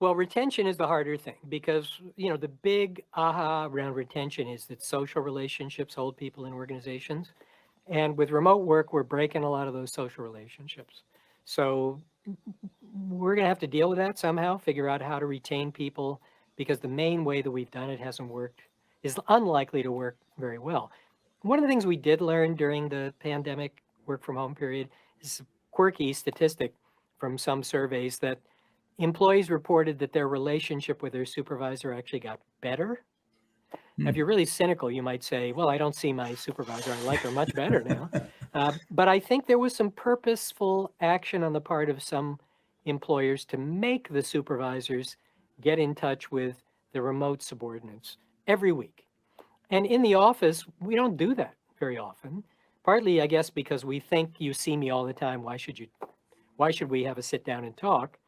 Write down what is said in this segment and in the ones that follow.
Well, retention is the harder thing because, the big aha around retention is that social relationships hold people in organizations. And with remote work, we're breaking a lot of those social relationships. So we're going to have to deal with that somehow, figure out how to retain people because the main way that we've done it hasn't worked, is unlikely to work very well. One of the things we did learn during the pandemic work from home period is a quirky statistic from some surveys that employees reported that their relationship with their supervisor actually got better. Now, if Hmm. you're really cynical, you might say, well, I don't see my supervisor. I like her much better now. But I think there was some purposeful action on the part of some employers to make the supervisors get in touch with the remote subordinates every week. And in the office, we don't do that very often. Partly, I guess, because we think you see me all the time. Why should we have a sit down and talk?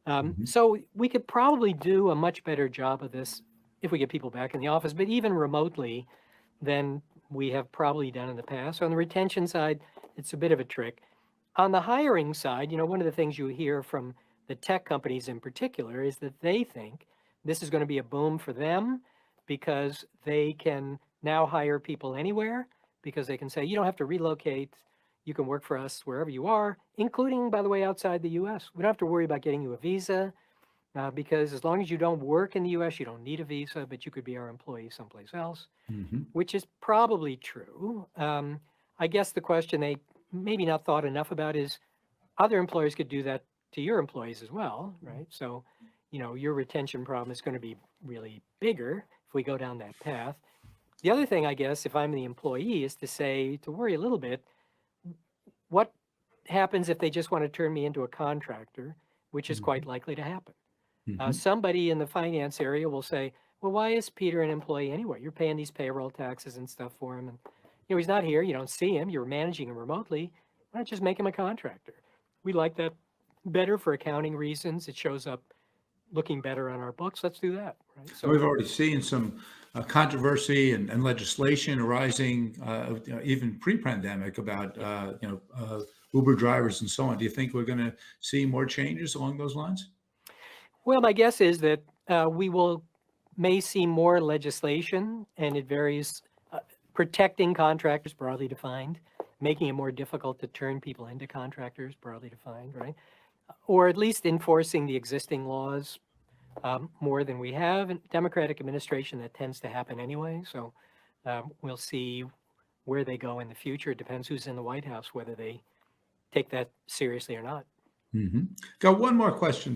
Mhm. So we could probably do a much better job of this if we get people back in the office, but even remotely than we have probably done in the past. So on the retention side, it's a bit of a trick. On the hiring side, one of the things you hear from the tech companies in particular is that they think this is going to be a boom for them because they can now hire people anywhere because they can say, you don't have to relocate. You can work for us wherever you are, including, by the way, outside the US. We don't have to worry about getting you a visa because as long as you don't work in the US, you don't need a visa, but you could be our employee someplace else, Mhm. which is probably true. I guess the question they maybe not thought enough about is other employers could do that to your employees as well, right? So, your retention problem is going to be really bigger if we go down that path. The other thing, I guess, if I'm the employee, is to say, to worry a little bit, what happens if they just want to turn me into a contractor, which is quite Mhm. likely to happen? Mhm. Somebody in the finance area will say, well, why is Peter an employee anyway? You're paying these payroll taxes and stuff for him. And, he's not here. You don't see him. You're managing him remotely. Why not just make him a contractor? We like that better for accounting reasons. It shows up looking better on our books. Let's do that, right? And So, we've already seen some controversy and legislation arising, even pre-pandemic, about Uber drivers and so on. Do you think we're going to see more changes along those lines? well, my guess is that we may see more legislation, and it varies, protecting contractors broadly defined, making it more difficult to turn people into contractors broadly defined, right? Or at least enforcing the existing laws more than we have. In Democratic administration, that tends to happen anyway. So we'll see where they go in the future. It depends who's in the White House, whether they take that seriously or not. Hmm. Got one more question